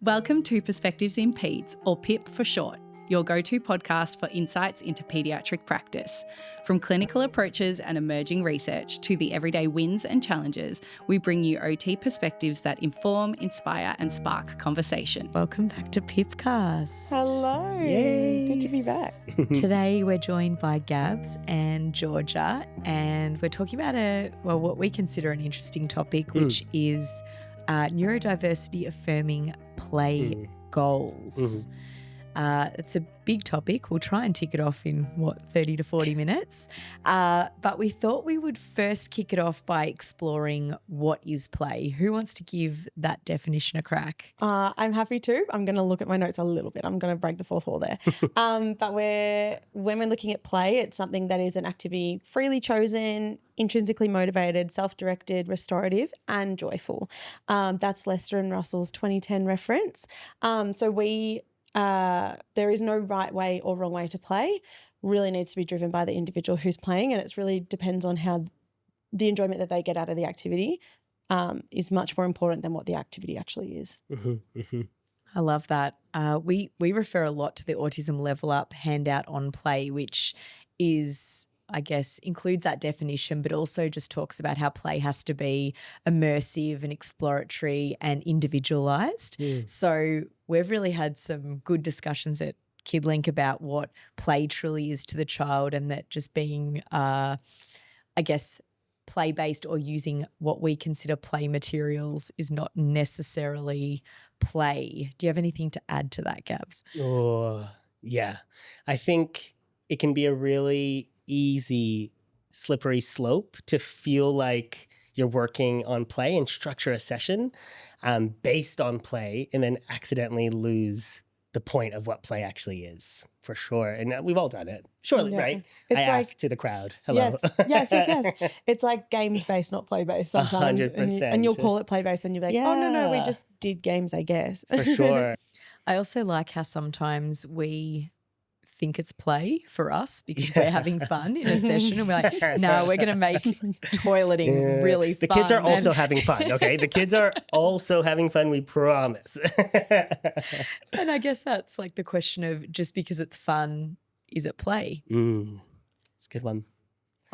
Welcome to Perspectives in Peds, or PIP for short, your go-to podcast for insights into paediatric practice. From clinical approaches and emerging research to the everyday wins and challenges, we bring you OT perspectives that inform, inspire and spark conversation. Welcome back to Pipcast. Hello. Yay. Good to be back. Today we're joined by Gabs and Georgia, and we're talking about what we consider an interesting topic, which is neurodiversity-affirming play goals. It's a big topic. We'll try and tick it off in 30 to 40 minutes. But we thought we would first kick it off by exploring what is play. Who wants to give that definition a crack? I'm happy to. I'm going to look at my notes a little bit. I'm going to break the fourth wall there. But when we're looking at play, it's something that is an activity freely chosen, intrinsically motivated, self-directed, restorative and joyful. That's Lester and Russell's 2010 reference. There is no right way or wrong way to play. Really needs to be driven by the individual who's playing, and it really depends on how the enjoyment that they get out of the activity is much more important than what the activity actually is. I love that. We refer a lot to the Autism Level Up handout on play, which is, I guess, includes that definition, but also just talks about how play has to be immersive and exploratory and individualized. So we've really had some good discussions at Kid Link about what play truly is to the child, and that just being, I guess, play-based or using what we consider play materials is not necessarily play. Do you have anything to add to that, Gabs? Oh, yeah. I think it can be a really easy slippery slope to feel like you're working on play and structure a session based on play, and then accidentally lose the point of what play actually is, for sure. And we've all done it, surely, right? It's I asked to the crowd, hello. Yes. It's like games-based, not play-based sometimes. 100%. And you'll call it play-based, then you'll be like, oh, no, we just did games, I guess. For sure. I also like how sometimes we think it's play for us because we're having fun in a session, and we're like, no, we're going to make toileting really fun. The kids are also having fun, okay? The kids are also having fun, we promise. And I guess that's like the question of, just because it's fun, is it play? It's a good one.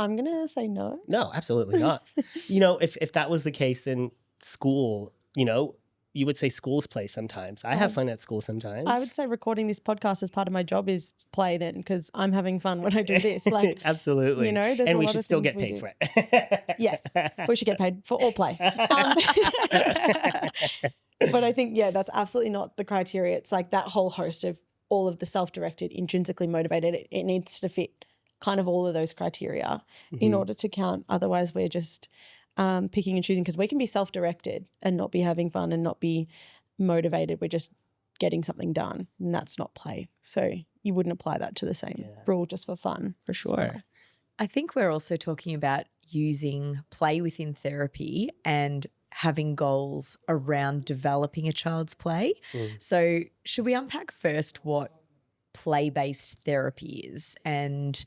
I'm going to say no. No, absolutely not. If that was the case, then school, you would say schools play sometimes. I have fun at school sometimes. I would say recording this podcast as part of my job is play then, because I'm having fun when I do this. Like, absolutely. And we should still get paid for it. Yes, we should get paid for all play. But I think, that's absolutely not the criteria. It's like that whole host of all of the self-directed, intrinsically motivated. It needs to fit kind of all of those criteria in order to count. Otherwise, we're just picking and choosing, because we can be self-directed and not be having fun and not be motivated. We're just getting something done, and that's not play. So you wouldn't apply that to the same rule just for fun, for sure. So, I think we're also talking about using play within therapy and having goals around developing a child's play. So should we unpack first what play-based therapy is and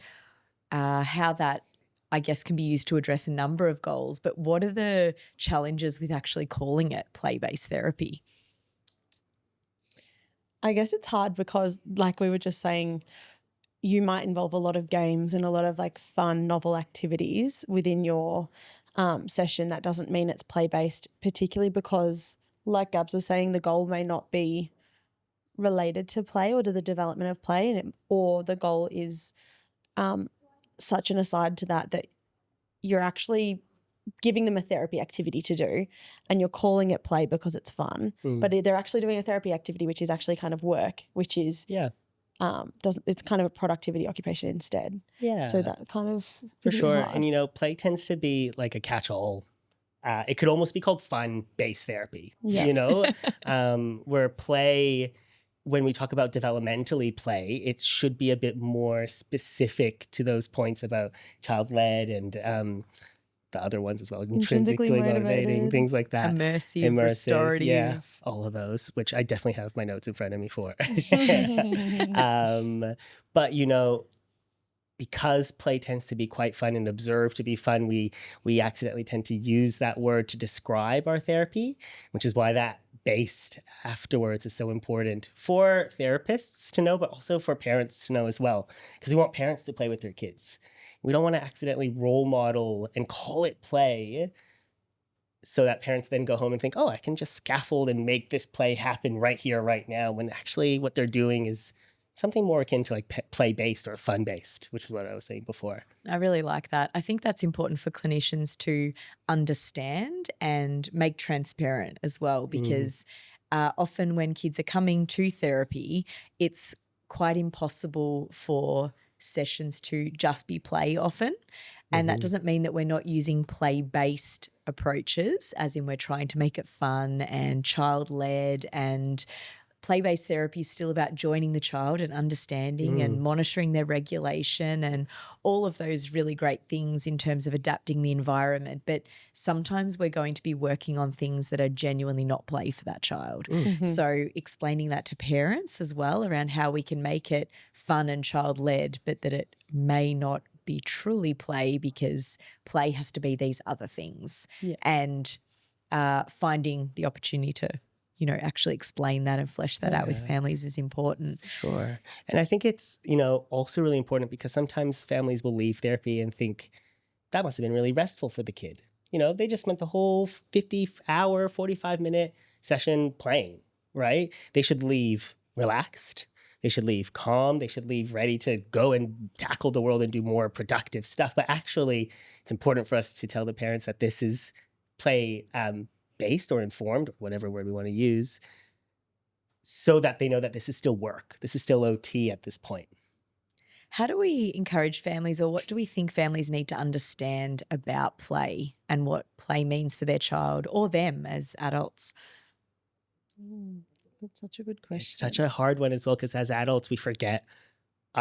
how that, I guess, can be used to address a number of goals, but what are the challenges with actually calling it play-based therapy? I guess it's hard because, like we were just saying, you might involve a lot of games and a lot of like fun, novel activities within your session. That doesn't mean it's play-based, particularly because, like Gabs was saying, the goal may not be related to play or to the development of play, or the goal is such an aside to that you're actually giving them a therapy activity to do, and you're calling it play because it's fun, but they're actually doing a therapy activity which is actually kind of work, which is it's kind of a productivity occupation instead. So that kind of for sure. hard. And play tends to be like a catch-all. It could almost be called fun-based therapy. Where play, when we talk about developmentally play, it should be a bit more specific to those points about child-led and the other ones as well, intrinsically motivating, things like that. Immersive, restorative. All of those, which I definitely have my notes in front of me for. But, because play tends to be quite fun and observed to be fun, we accidentally tend to use that word to describe our therapy, which is why that based afterwards is so important for therapists to know, but also for parents to know as well, because we want parents to play with their kids. We don't want to accidentally role model and call it play so that parents then go home and think, oh, I can just scaffold and make this play happen right here, right now, when actually what they're doing is something more akin to like play-based or fun-based, which is what I was saying before. I really like that. I think that's important for clinicians to understand and make transparent as well, because often when kids are coming to therapy, it's quite impossible for sessions to just be play often. And that doesn't mean that we're not using play-based approaches, as in we're trying to make it fun and child-led, and play-based therapy is still about joining the child and understanding and monitoring their regulation and all of those really great things in terms of adapting the environment. But sometimes we're going to be working on things that are genuinely not play for that child. So explaining that to parents as well around how we can make it fun and child-led, but that it may not be truly play, because play has to be these other things. And finding the opportunity to actually explain that and flesh that out with families is important. Sure. And I think it's, also really important because sometimes families will leave therapy and think that must have been really restful for the kid. They just spent the whole 50-hour, 45-minute session playing, right? They should leave relaxed. They should leave calm. They should leave ready to go and tackle the world and do more productive stuff. But actually, it's important for us to tell the parents that this is play based or informed, whatever word we want to use, so that they know that this is still work. This is still OT at this point. How do we encourage families, or what do we think families need to understand about play and what play means for their child or them as adults? That's such a good question. It's such a hard one as well, because as adults, we forget.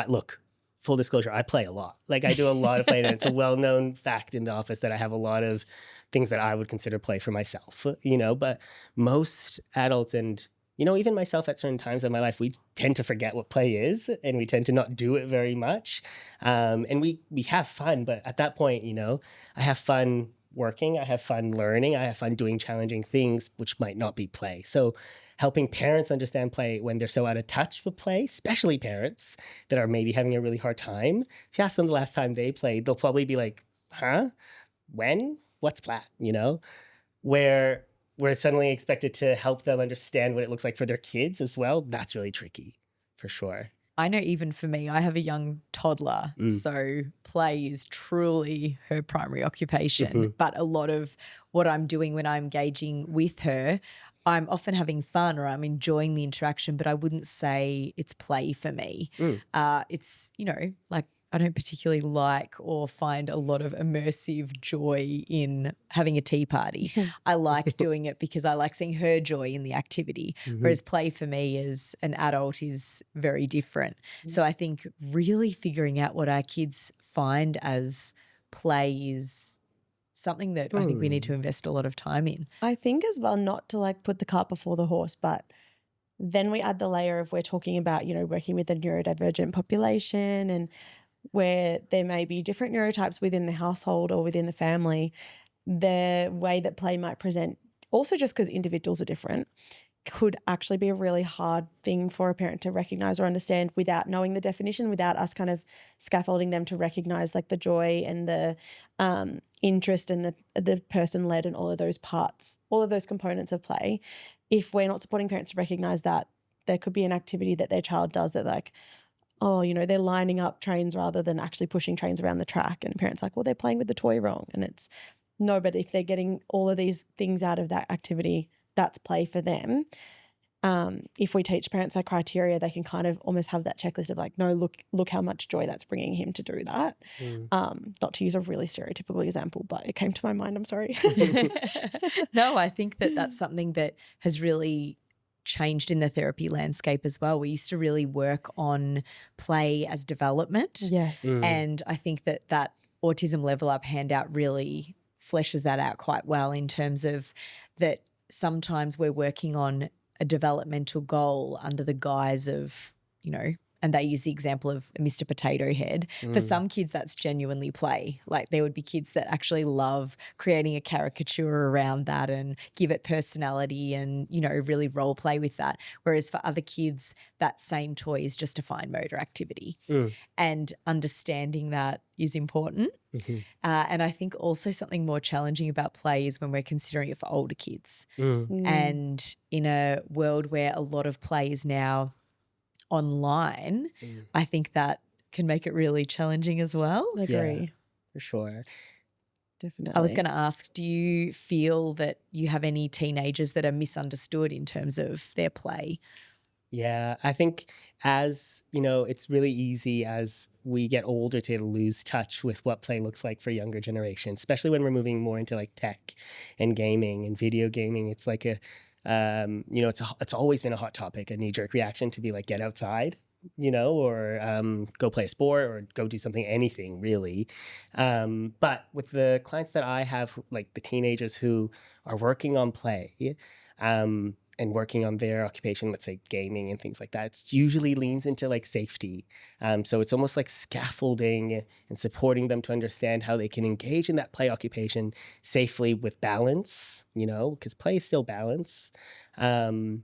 Look, full disclosure, I play a lot. Like, I do a lot of play, and it's a well-known fact in the office that I have a lot of things that I would consider play for myself, but most adults and, even myself at certain times in my life, we tend to forget what play is, and we tend to not do it very much. And we have fun, but at that point, I have fun working, I have fun learning, I have fun doing challenging things, which might not be play. So helping parents understand play when they're so out of touch with play, especially parents that are maybe having a really hard time. If you ask them the last time they played, they'll probably be like, huh? When? What's plat? Where we're suddenly expected to help them understand what it looks like for their kids as well. That's really tricky, for sure. I know even for me, I have a young toddler, so play is truly her primary occupation. But a lot of what I'm doing when I'm engaging with her, I'm often having fun or I'm enjoying the interaction, but I wouldn't say it's play for me. It's, like I don't particularly like or find a lot of immersive joy in having a tea party. I like doing it because I like seeing her joy in the activity, whereas play for me as an adult is very different. So I think really figuring out what our kids find as play is something that I think we need to invest a lot of time in. I think as well, not to like put the cart before the horse, but then we add the layer of we're talking about, working with a neurodivergent population and where there may be different neurotypes within the household or within the family. The way that play might present, also just because individuals are different, could actually be a really hard thing for a parent to recognize or understand without knowing the definition, without us kind of scaffolding them to recognize like the joy and the interest and the person-led and all of those parts, all of those components of play. If we're not supporting parents to recognize that, there could be an activity that their child does that like, oh, they're lining up trains rather than actually pushing trains around the track. And parents like, well, they're playing with the toy wrong. And it's no, but if they're getting all of these things out of that activity, that's play for them. If we teach parents our criteria, they can kind of almost have that checklist of like, no, look how much joy that's bringing him to do that. Not to use a really stereotypical example, but it came to my mind. I'm sorry. No, I think that that's something that has really changed in the therapy landscape as well. We used to really work on play as development. Yes. And I think that Autism Level Up handout really fleshes that out quite well in terms of that sometimes we're working on a developmental goal under the guise of, and they use the example of Mr. Potato Head. For some kids, that's genuinely play. Like there would be kids that actually love creating a caricature around that and give it personality and, you know, really role play with that. Whereas for other kids, that same toy is just a fine motor activity. And understanding that is important. And I think also something more challenging about play is when we're considering it for older kids. And in a world where a lot of play is now online, I think that can make it really challenging as well. Agree. Yeah, for sure. Definitely. I was going to ask, do you feel that you have any teenagers that are misunderstood in terms of their play? Yeah, I think as, you know, it's really easy as we get older to lose touch with what play looks like for younger generations, especially when we're moving more into like tech and gaming and video gaming. It's like a, you know, it's always been a hot topic, a knee-jerk reaction to be like, get outside, you know, or go play a sport or go do something, anything really. But with the clients that I have, like the teenagers who are working on play, and working on their occupation, let's say gaming and things like that, it usually leans into like safety. So it's almost like scaffolding and supporting them to understand how they can engage in that play occupation safely with balance, you know, because play is still balance in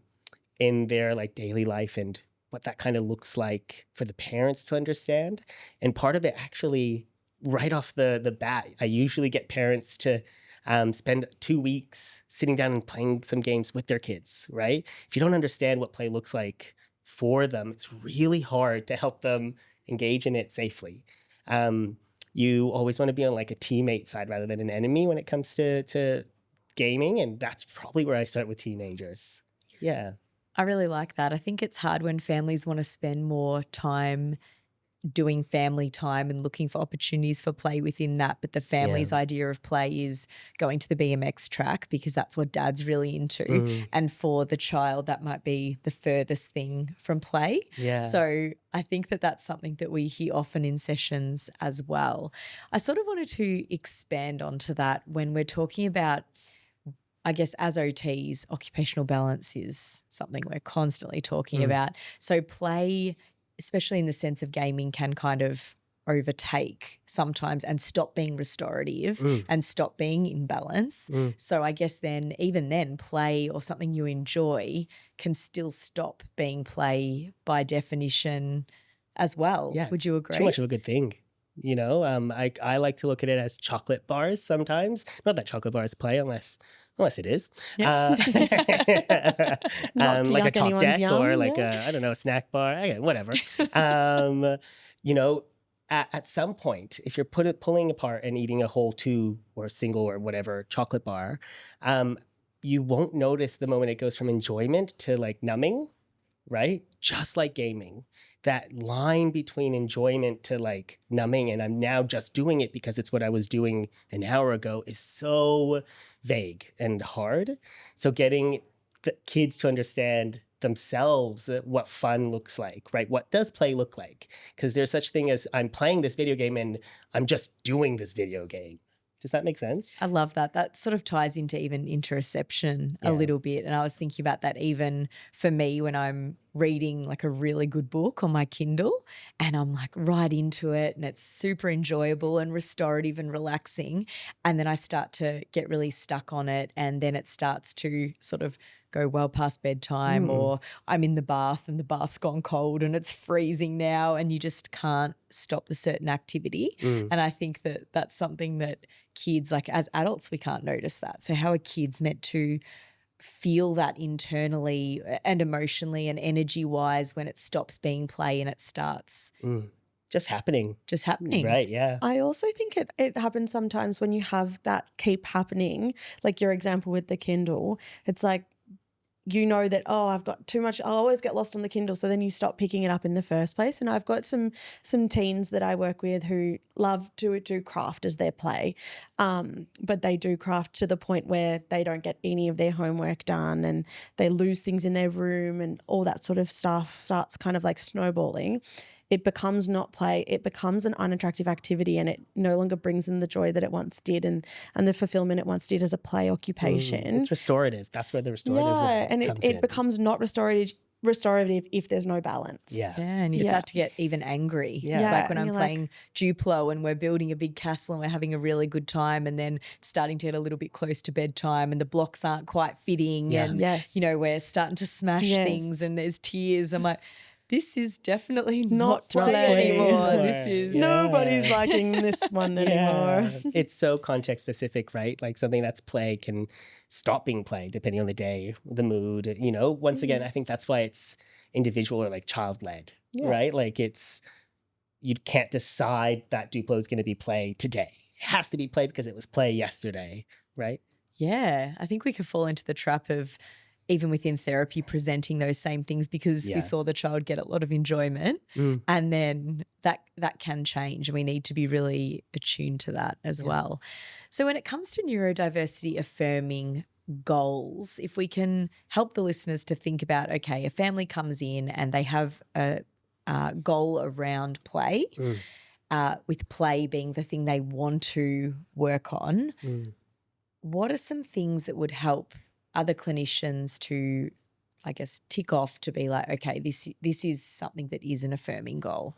their like daily life and what that kind of looks like for the parents to understand. And part of it actually, right off the bat, I usually get parents to spend 2 weeks sitting down and playing some games with their kids, right? If you don't understand what play looks like for them, it's really hard to help them engage in it safely. You always want to be on like a teammate side rather than an enemy when it comes to gaming. And that's probably where I start with teenagers. Yeah. I really like that. I think it's hard when families want to spend more time doing family time and looking for opportunities for play within that. But the family's idea of play is going to the BMX track because that's what dad's really into. And for the child, that might be the furthest thing from play. Yeah. So I think that that's something that we hear often in sessions as well. I sort of wanted to expand onto that when we're talking about, I guess, as OTs, occupational balance is something we're constantly talking about. So play, especially in the sense of gaming, can kind of overtake sometimes and stop being restorative and stop being in balance. So I guess then, even then, play or something you enjoy can still stop being play by definition as well. Yeah, would you agree? Too much of a good thing. You know, I like to look at it as chocolate bars sometimes. Not that chocolate bars play unless it is. Not to like a yuck talk anyone's deck yum, or like a, I don't know, a snack bar, again, whatever. You know, at some point, if you're pulling apart and eating a whole two or single or whatever chocolate bar, you won't notice the moment it goes from enjoyment to like numbing, right? Just like gaming. That line between enjoyment to like numbing and I'm now just doing it because it's what I was doing an hour ago is so vague and hard. So getting the kids to understand themselves what fun looks like, right? What does play look like? Because there's such thing as I'm playing this video game and I'm just doing this video game. Does that make sense? I love that. That sort of ties into even interoception a little bit. And I was thinking about that even for me when I'm reading like a really good book on my Kindle and I'm like right into it and it's super enjoyable and restorative and relaxing. And then I start to get really stuck on it and then it starts to sort of go well past bedtime or I'm in the bath and the bath's gone cold and it's freezing now and you just can't stop the certain activity. And I think that that's something that kids, like as adults, we can't notice that. So how are kids meant to feel that internally and emotionally and energy-wise when it stops being play and it starts just happening? Right, yeah. I also think it happens sometimes when you have that keep happening, like your example with the Kindle. It's like, you know that, oh, I've got too much, I'll always get lost on the Kindle. So then you stop picking it up in the first place. And I've got some teens that I work with who love to do craft as their play. But they do craft to the point where they don't get any of their homework done and they lose things in their room and all that sort of stuff starts kind of like snowballing. It becomes not play, it becomes an unattractive activity and it no longer brings in the joy that it once did and the fulfillment it once did as a play occupation. It's restorative. That's where the restorative and comes it in. becomes not restorative restorative if there's no balance. Yeah. Yeah, and you start to get even angry. Yeah. It's Yeah, like when and I'm you're like- playing Duplo and we're building a big castle and we're having a really good time, and then starting to get a little bit close to bedtime and the blocks aren't quite fitting, Yeah. and Yes. you know, we're starting to smash Yes. things and there's tears. I'm like, this is definitely Not not play play anymore. anymore. This is Yeah. Nobody's liking this one anymore. It's so context specific, right? Like something that's play can stop being play depending on the day, the mood, you know? Once again, I think that's why it's individual or like child led, Yeah. right? Like you can't decide that Duplo is going to be play today. It has to be play because it was play yesterday, right? Yeah, I think we could fall into the trap of even within therapy presenting those same things because Yeah. we saw the child get a lot of enjoyment, and then that can change. We need to be really attuned to that as well. So when it comes to neurodiversity affirming goals, if we can help the listeners to think about, okay, a family comes in and they have a goal around play, with play being the thing they want to work on, what are some things that would help other clinicians to, I guess, tick off to be like, okay, this is something that is an affirming goal?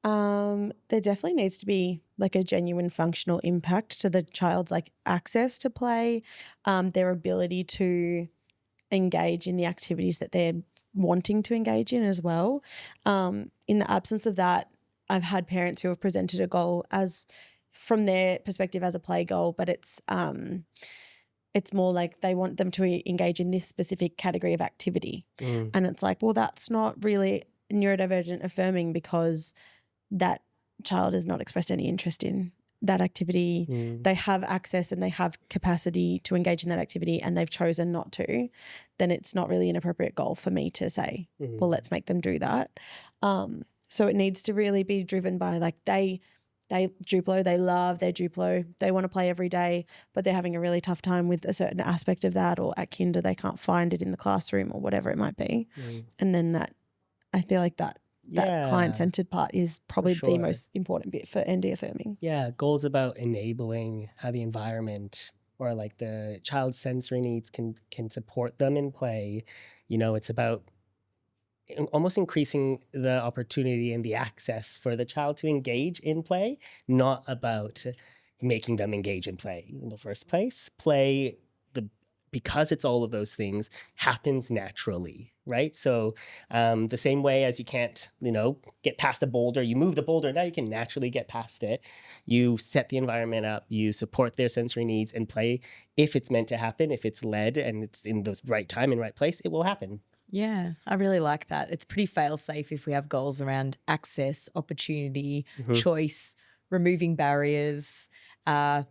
There definitely needs to be like a genuine functional impact to the child's like access to play, their ability to engage in the activities that they're wanting to engage in as well. In the absence of that, I've had parents who have presented a goal as from their perspective as a play goal, but it's more like they want them to engage in this specific category of activity. And it's like, well, that's not really neurodivergent affirming because that child has not expressed any interest in that activity. They have access and they have capacity to engage in that activity and they've chosen not to, then it's not really an appropriate goal for me to say, well, let's make them do that. So it needs to really be driven by like they Duplo, they love their Duplo, they want to play every day, but they're having a really tough time with a certain aspect of that, or at kinder they can't find it in the classroom or whatever it might be. And then that, I feel like that client-centered part is probably the most important bit for ND affirming. Yeah, goals about enabling how the environment or like the child's sensory needs can support them in play. You know, it's about almost increasing the opportunity and the access for the child to engage in play, not about making them engage in play in the first place. Play, because it's all of those things, happens naturally, right? So the same way as you can't, get past a boulder, you move the boulder, now you can naturally get past it. You set the environment up, you support their sensory needs, and play, if it's meant to happen, if it's led and it's in the right time and right place, it will happen. Yeah, I really like that. It's pretty fail-safe if we have goals around access, opportunity, choice, removing barriers. I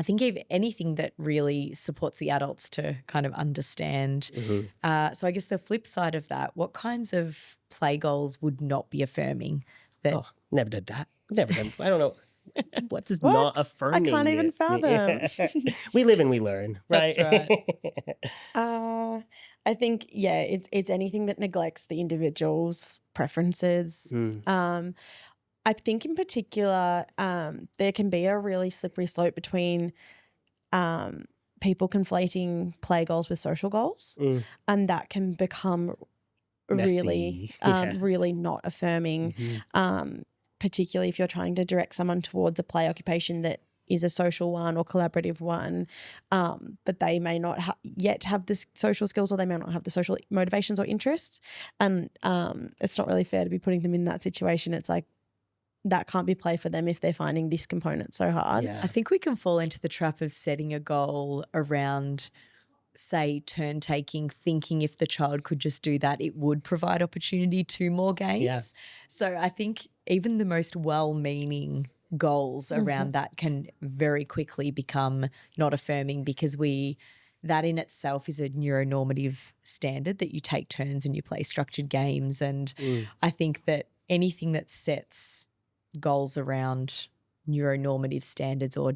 think if anything that really supports the adults to kind of understand. So I guess the flip side of that, what kinds of play goals would not be affirming? Never did that. Never done. I don't know. What does What? not affirming? I can't even fathom. We live and we learn, right? That's I think, it's anything that neglects the individual's preferences. I think in particular, there can be a really slippery slope between people conflating play goals with social goals, and that can become really, really not affirming, particularly if you're trying to direct someone towards a play occupation that is a social one or collaborative one, but they may not yet have the social skills, or they may not have the social motivations or interests, and it's not really fair to be putting them in that situation. It's like, that can't be play for them if they're finding this component so hard. Yeah. I think we can fall into the trap of setting a goal around, say, turn taking, thinking if the child could just do that, it would provide opportunity to more games. Yeah. So I think even the most well-meaning goals around that can very quickly become not affirming, because that in itself is a neuronormative standard that you take turns and you play structured games. And I think that anything that sets goals around neuronormative standards or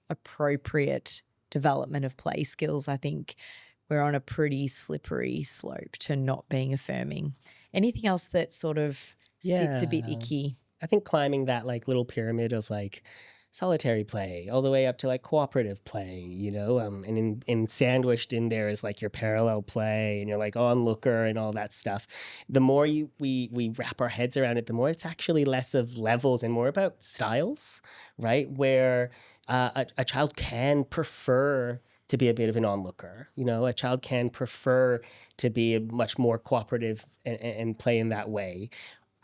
appropriate development of play skills, I think we're on a pretty slippery slope to not being affirming. Anything else that sort of sits a bit icky? I think climbing that like little pyramid of like solitary play all the way up to like cooperative play, and in sandwiched in there is like your parallel play and you're like onlooker and all that stuff. The more we wrap our heads around it, the more it's actually less of levels and more about styles, right? Where a child can prefer to be a bit of an onlooker. A child can prefer to be a much more cooperative and play in that way.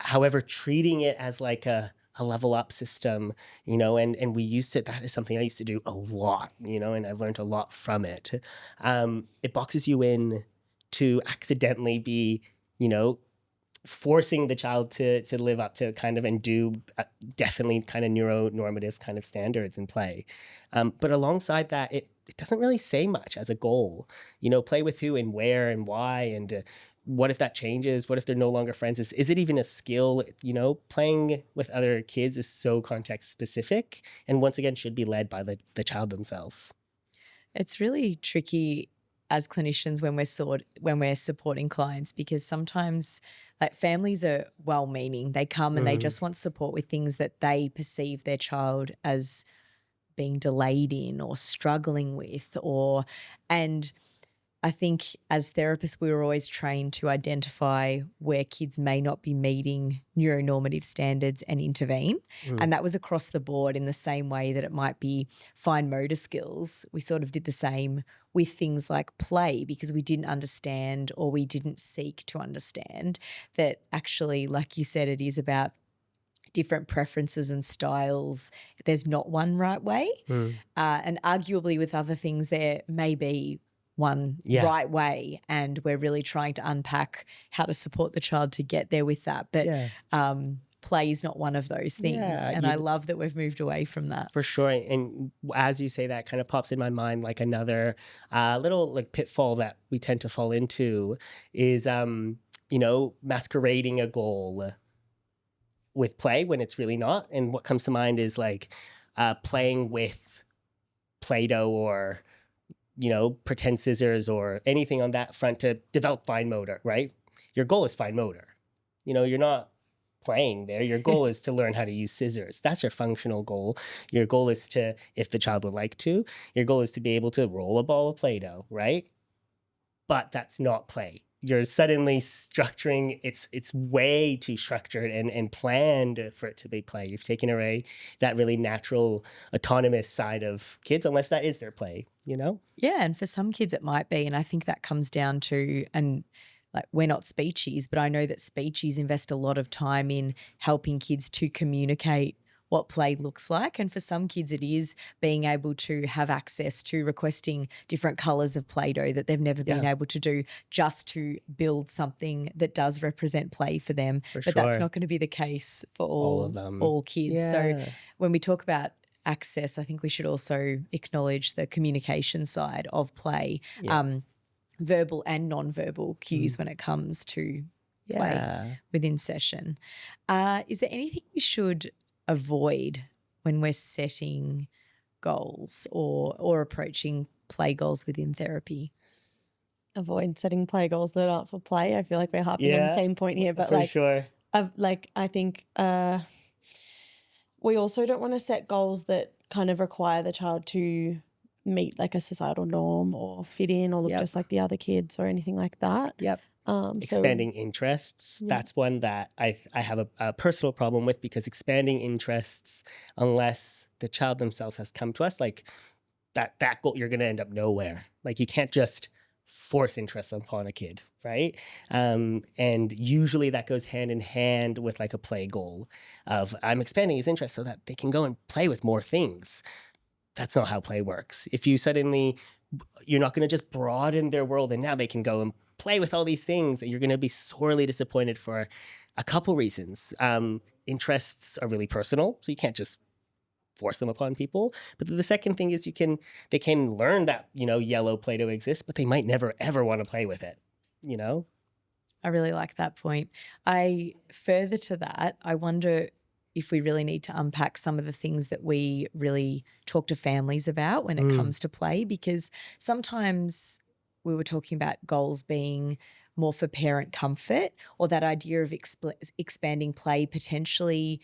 However, treating it as like a level up system, and that is something I used to do a lot, and I've learned a lot from it. It boxes you in to accidentally be, forcing the child to live up to kind of and do definitely kind of neuronormative kind of standards in play. But alongside that, it doesn't really say much as a goal. Play with who and where and why, and what if that changes? What if they're no longer friends? Is it even a skill? Playing with other kids is so context specific, and once again should be led by the child themselves. It's really tricky as clinicians when we're supporting clients, because sometimes like families are well-meaning. They come and they just want support with things that they perceive their child as being delayed in or struggling with, and I think as therapists, we were always trained to identify where kids may not be meeting neuronormative standards and intervene. And that was across the board in the same way that it might be fine motor skills. We sort of did the same with things like play, because we didn't understand, or we didn't seek to understand, that actually, like you said, it is about different preferences and styles. There's not one right way. And arguably with other things, there may be one right way, and we're really trying to unpack how to support the child to get there with that. But play is not one of those things. And I love that we've moved away from that. For sure. And as you say, that kind of pops in my mind like another little like pitfall that we tend to fall into is, masquerading a goal with play when it's really not. And what comes to mind is like playing with Play-Doh or pretend scissors or anything on that front to develop fine motor, right? Your goal is fine motor. You're not playing there. Your goal is to learn how to use scissors. That's your functional goal. Your goal is to, if the child would like to, your goal is to be able to roll a ball of Play-Doh, right? But that's not play. You're suddenly structuring, it's way too structured and planned for it to be play. You've taken away that really natural, autonomous side of kids, unless that is their play, Yeah, and for some kids it might be, and I think that comes down to, and like we're not speechies, but I know that speechies invest a lot of time in helping kids to communicate what play looks like. And for some kids it is being able to have access to requesting different colours of Play-Doh that they've never been able to do, just to build something that does represent play for them. That's not going to be the case for all kids. So when we talk about access, I think we should also acknowledge the communication side of play, verbal and non-verbal cues when it comes to play within session. Is there anything we should avoid when we're setting goals or approaching play goals within therapy? Avoid setting play goals that aren't for play. I feel like we're harping on the same point here, but for sure. I think we also don't want to set goals that kind of require the child to meet like a societal norm or fit in or look just like the other kids or anything like that. Expanding interests, that's one that I have a personal problem with, because expanding interests, unless the child themselves has come to us, like that goal, you're going to end up nowhere. Like you can't just force interest upon a kid, right? And usually that goes hand in hand with like a play goal of I'm expanding his interest so that they can go and play with more things. That's not how play works. If you suddenly, you're not going to just broaden their world and now they can go and play with all these things, you're going to be sorely disappointed for a couple reasons. Interests are really personal, so you can't just force them upon people. But the second thing is they can learn that, yellow Play-Doh exists, but they might never, ever want to play with it, I really like that point. Further to that, I wonder if we really need to unpack some of the things that we really talk to families about when it comes to play, because sometimes we were talking about goals being more for parent comfort, or that idea of expanding play potentially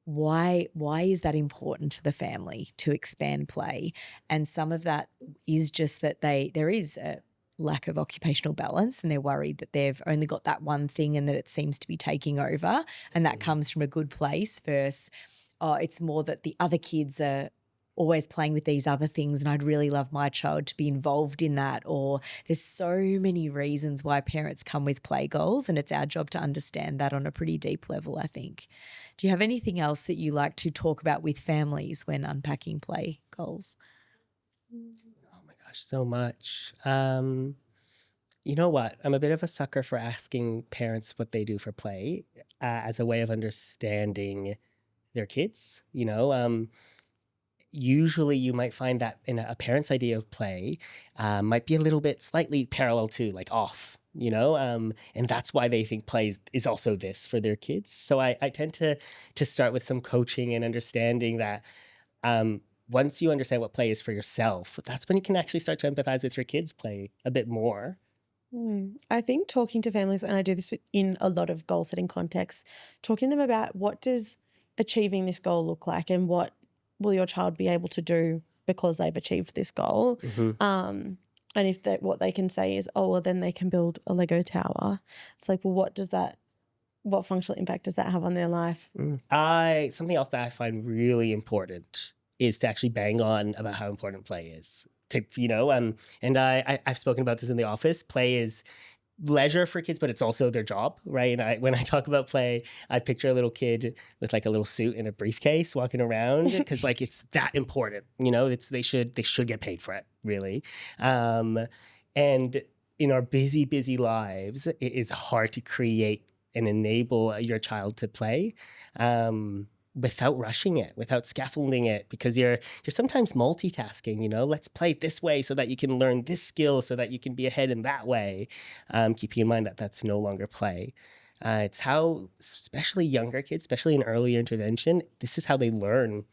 why is that important to the family to expand play? And some of that is just that there is a lack of occupational balance, and they're worried that they've only got that one thing and that it seems to be taking over, and that comes from a good place versus it's more that the other kids are always playing with these other things and I'd really love my child to be involved in that. Or there's so many reasons why parents come with play goals, and it's our job to understand that on a pretty deep level, I think. Do you have anything else that you like to talk about with families when unpacking play goals? Oh my gosh, so much. You know what? I'm a bit of a sucker for asking parents what they do for play as a way of understanding their kids. Usually you might find that in a parent's idea of play might be a little bit slightly parallel to like off, and that's why they think play is also this for their kids. So I tend to start with some coaching and understanding that once you understand what play is for yourself, that's when you can actually start to empathize with your kids' play a bit more. I think talking to families, and I do this in a lot of goal setting contexts, talking to them about what does achieving this goal look like and what will your child be able to do because they've achieved this goal. And if what they can say is, oh, well, then they can build a Lego tower. It's like, well, what functional impact does that have on their life? Something else that I find really important is to actually bang on about how important play is. And I've spoken about this in the office. Play is leisure for kids, but it's also their job, right? And when I talk about play, I picture a little kid with like a little suit and a briefcase walking around because like it's that important, they should get paid for it, really. And in our busy lives, it is hard to create and enable your child to play without rushing it, without scaffolding it, because you're sometimes multitasking, let's play this way so that you can learn this skill so that you can be ahead in that way. Keeping in mind that that's no longer play. It's how, especially younger kids, especially in early intervention, this is how they learn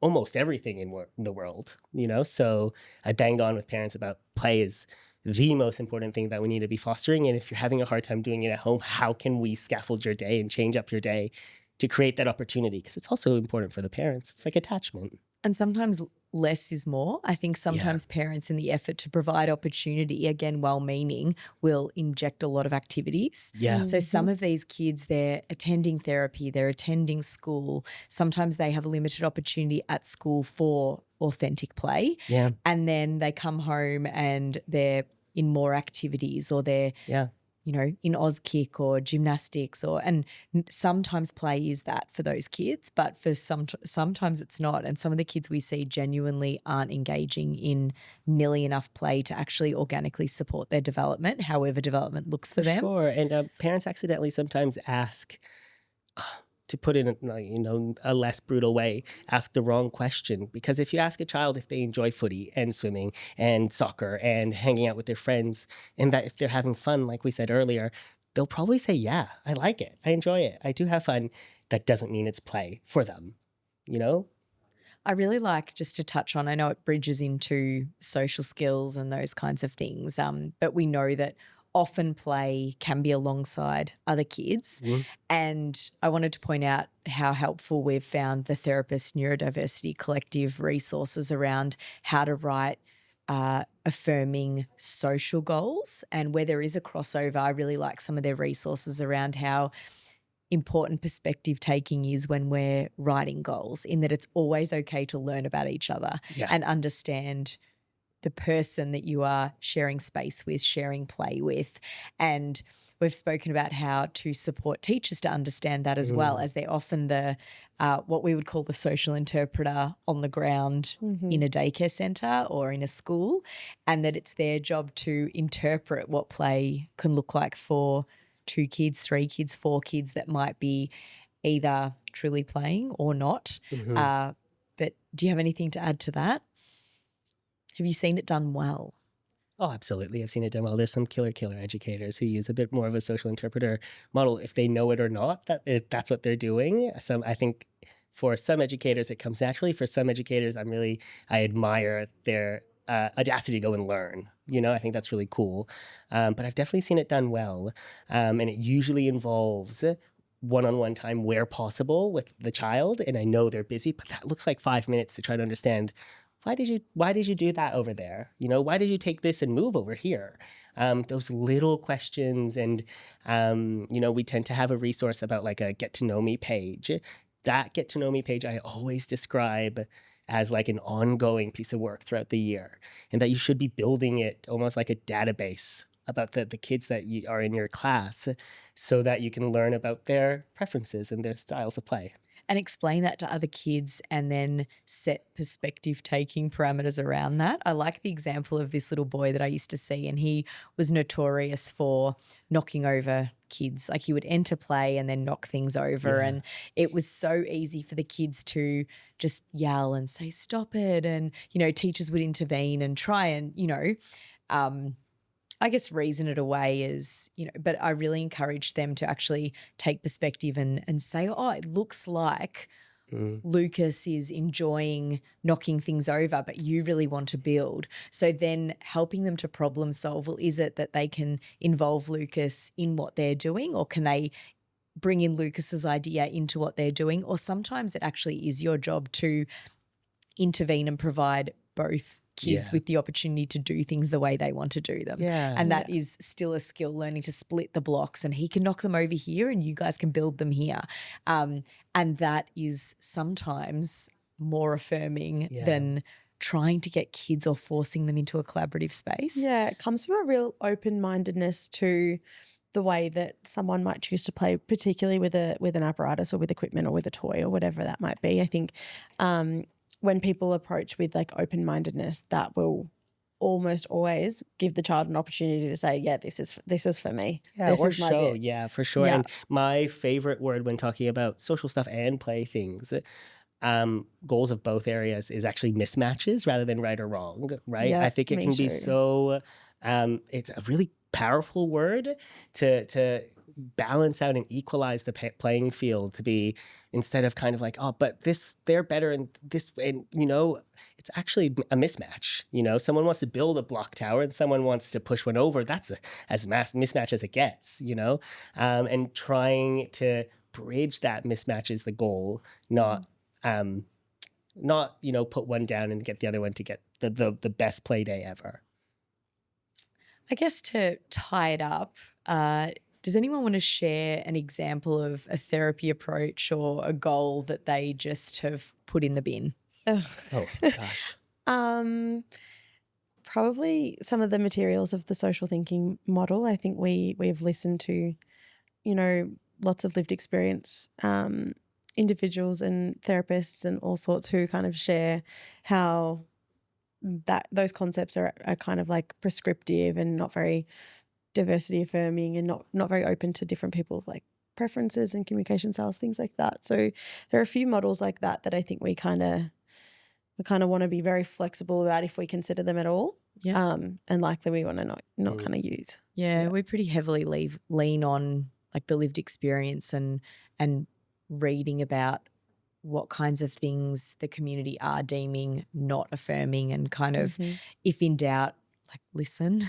almost everything in the world, So I banged on with parents about play is the most important thing that we need to be fostering. And if you're having a hard time doing it at home, how can we scaffold your day and change up your day to create that opportunity? Because it's also important for the parents. It's like attachment. And sometimes less is more. I think sometimes parents, in the effort to provide opportunity, again, well-meaning, will inject a lot of activities. Yeah. So some of these kids, they're attending therapy, they're attending school. Sometimes they have a limited opportunity at school for authentic play. Yeah. And then they come home and they're in more activities, or they're in Auskick or gymnastics, and sometimes play is that for those kids, but for sometimes it's not. And some of the kids we see genuinely aren't engaging in nearly enough play to actually organically support their development, however development looks for them. Sure. And parents accidentally sometimes ask, to put it in a less brutal way, ask the wrong question. Because if you ask a child if they enjoy footy and swimming and soccer and hanging out with their friends, and that if they're having fun, like we said earlier, they'll probably say, yeah, I like it. I enjoy it. I do have fun. That doesn't mean it's play for them, I really like, just to touch on, I know it bridges into social skills and those kinds of things, but we know that often play can be alongside other kids. And I wanted to point out how helpful we've found the Therapist Neurodiversity Collective resources around how to write affirming social goals. And where there is a crossover, I really like some of their resources around how important perspective taking is when we're writing goals, in that it's always okay to learn about each other and understand the person that you are sharing space with, sharing play with. And we've spoken about how to support teachers to understand that as well, as they're often the what we would call the social interpreter on the ground in a daycare centre or in a school, and that it's their job to interpret what play can look like for 2 kids, 3 kids, 4 kids that might be either truly playing or not. But do you have anything to add to that? Have you seen it done well? Oh, absolutely. I've seen it done well. There's some killer educators who use a bit more of a social interpreter model, if they know it or not, that's what they're doing. I think for some educators, it comes naturally. For some educators, I admire their audacity to go and learn. I think that's really cool. But I've definitely seen it done well. And it usually involves one-on-one time where possible with the child, and I know they're busy, but that looks like 5 minutes to try to understand, why did you do that over there? Why did you take this and move over here? Those little questions. And we tend to have a resource about like a get to know me page. That get to know me page I always describe as like an ongoing piece of work throughout the year, and that you should be building it almost like a database about the kids that are in your class, so that you can learn about their preferences and their styles of play. And explain that to other kids and then set perspective taking parameters around that. I like the example of this little boy that I used to see, and he was notorious for knocking over kids. Like he would enter play and then knock things over. Yeah. And it was so easy for the kids to just yell and say, stop it. And, teachers would intervene and try and, I guess reason it away is, but I really encourage them to actually take perspective and say, oh, it looks like Lucas is enjoying knocking things over, but you really want to build. So then helping them to problem solve, well, is it that they can involve Lucas in what they're doing, or can they bring in Lucas's idea into what they're doing? Or sometimes it actually is your job to intervene and provide both kids with the opportunity to do things the way they want to do them. And that is still a skill, learning to split the blocks, and he can knock them over here and you guys can build them here. And that is sometimes more affirming than trying to get kids or forcing them into a collaborative space. Yeah, it comes from a real open-mindedness to the way that someone might choose to play, particularly with an apparatus or with equipment or with a toy or whatever that might be. I think when people approach with like open-mindedness, that will almost always give the child an opportunity to say, yeah, this is for me. Yeah, this or is my show. bit. Yeah, for sure. Yeah. And my favorite word when talking about social stuff and play things, goals of both areas, is actually mismatches rather than right or wrong, right? Yeah, I think it me can be too. so, it's a really powerful word to balance out and equalize the playing field, to be, instead of kind of like, oh, but they're better in this, and it's actually a mismatch. Someone wants to build a block tower and someone wants to push one over. That's as mismatch as it gets. And trying to bridge that mismatch is the goal, not put one down and get the other one to get the best play day ever. I guess to tie it up, does anyone want to share an example of a therapy approach or a goal that they just have put in the bin? Oh gosh. Probably some of the materials of the social thinking model. I think we've listened to, lots of lived experience individuals and therapists and all sorts who kind of share how that those concepts are kind of like prescriptive and not very diversity affirming, and not very open to different people's like preferences and communication styles, things like that. So there are a few models like that I think we kind of want to be very flexible about if we consider them at all. Yeah. And likely we want to not kind of use. Yeah, we pretty heavily lean on like the lived experience and reading about what kinds of things the community are deeming not affirming, and kind of, if in doubt, like listen,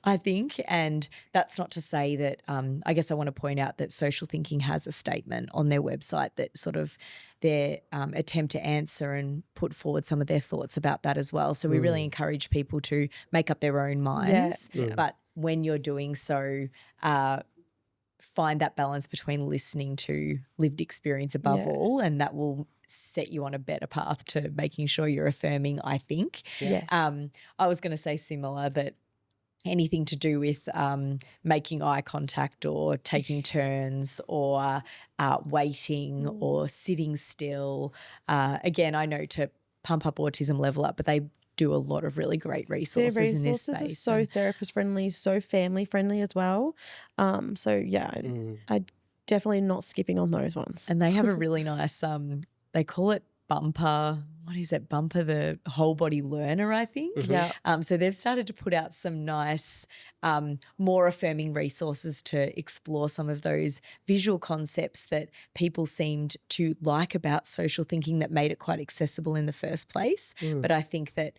I think. And that's not to say that, I guess I want to point out that Social Thinking has a statement on their website that sort of their attempt to answer and put forward some of their thoughts about that as well. So we really encourage people to make up their own minds. Yeah. But when you're doing so, find that balance between listening to lived experience above all, and that will set you on a better path to making sure you're affirming, I think. Yes. I was going to say similar, that anything to do with making eye contact or taking turns or waiting or sitting still. Again, I know to pump up Autism Level Up, but they do a lot of really great resources in this space. Their resources are so therapist friendly, so family friendly as well. I'd definitely not skipping on those ones. And they have a really nice, they call it Bumper. What is it? Bumper, the whole body learner, I think. Yeah. So they've started to put out some nice, more affirming resources to explore some of those visual concepts that people seemed to like about social thinking, that made it quite accessible in the first place. But I think that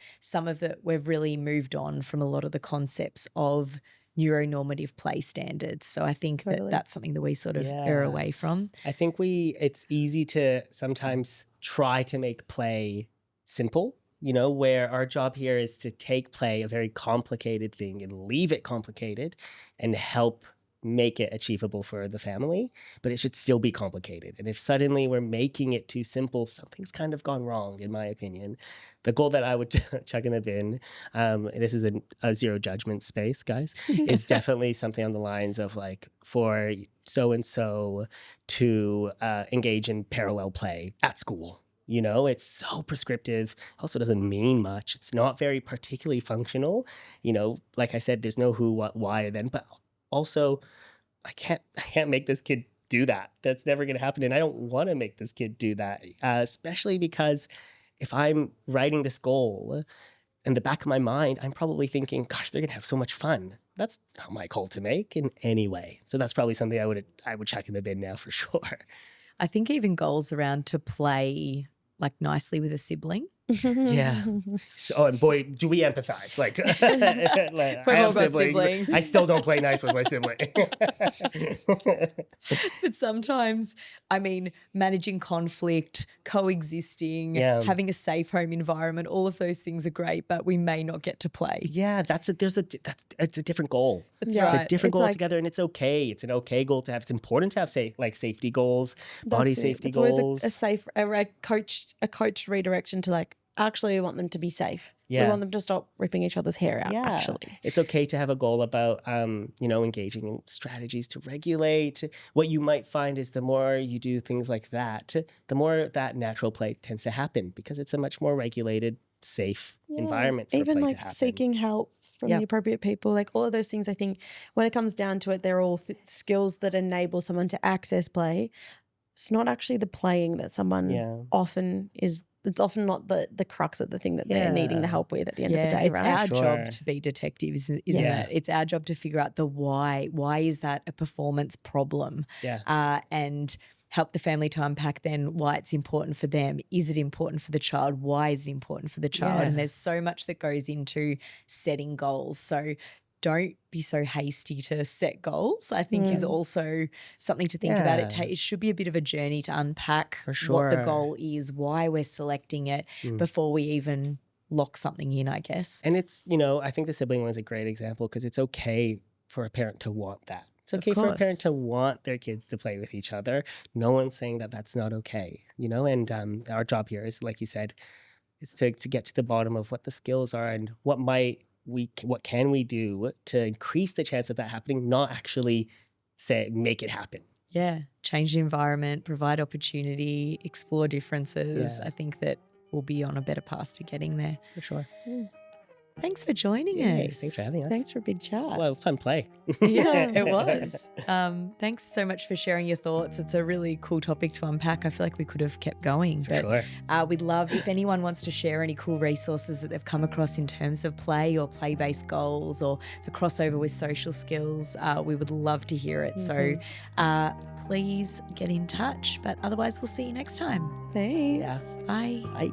we've really moved on from a lot of the concepts of neuronormative play standards. So I think that that's something that we sort of err away from. I think it's easy to sometimes try to make play simple, where our job here is to take play, a very complicated thing, and leave it complicated and help make it achievable for the family, but it should still be complicated. And if suddenly we're making it too simple, something's kind of gone wrong, in my opinion. The goal that I would chuck in the bin, this is a zero judgment space, guys, is definitely something on the lines of like, for so-and-so to engage in parallel play at school. It's so prescriptive, also doesn't mean much. It's not very particularly functional. Like I said, there's no who, what, why, or then, but also I can't make this kid do that. That's never going to happen. And I don't want to make this kid do that, especially because if I'm writing this goal in the back of my mind, I'm probably thinking, gosh, they're going to have so much fun. That's not my goal to make in any way. So that's probably something I would check in the bin now for sure. I think even goals around to play like nicely with a sibling. Yeah. So, and boy, do we empathize. Like, I have siblings. I still don't play nice with my sibling. But sometimes, I mean, managing conflict, coexisting, having a safe home environment, all of those things are great, but we may not get to play. Yeah, it's a different goal. That's It's a different goal altogether, and it's okay. It's an okay goal to have. It's important to have safety goals, body safety goals. It's always a coached redirection to like, actually, we want them to be safe. Yeah. We want them to stop ripping each other's hair out, actually. It's okay to have a goal about, engaging in strategies to regulate. What you might find is the more you do things like that, the more that natural play tends to happen because it's a much more regulated, safe environment for even play like to happen. seeking help from the appropriate people, like all of those things. I think when it comes down to it, they're all skills that enable someone to access play. It's not actually the playing that someone often is. It's often not the crux of the thing that they're needing the help with at the end of the day, it's right? It's our job to be detectives, isn't it? It's our job to figure out the why. Why is that a performance problem? And help the family to unpack then why it's important for them. Is it important for the child? Why is it important for the child? And there's so much that goes into setting goals. So don't be so hasty to set goals, I think is also something to think about. It should be a bit of a journey to unpack what the goal is, why we're selecting it before we even lock something in, I guess. And it's, I think the sibling one is a great example because it's okay for a parent to want that. It's okay for a parent to want their kids to play with each other. No one's saying that that's not okay, and our job here is, like you said, is to get to the bottom of what the skills are and what can we do to increase the chance of that happening, not actually make it happen. Yeah, change the environment, provide opportunity, explore differences. I think that we'll be on a better path to getting there. For sure. Thanks for joining us. Thanks for having us. Thanks for a big chat. Well, fun play. Yeah, it was. Thanks so much for sharing your thoughts. It's a really cool topic to unpack. I feel like we could have kept going. Sure. We'd love if anyone wants to share any cool resources that they've come across in terms of play or play-based goals or the crossover with social skills. We would love to hear it. So please get in touch. But otherwise, we'll see you next time. Thanks. Yeah. Bye. Bye.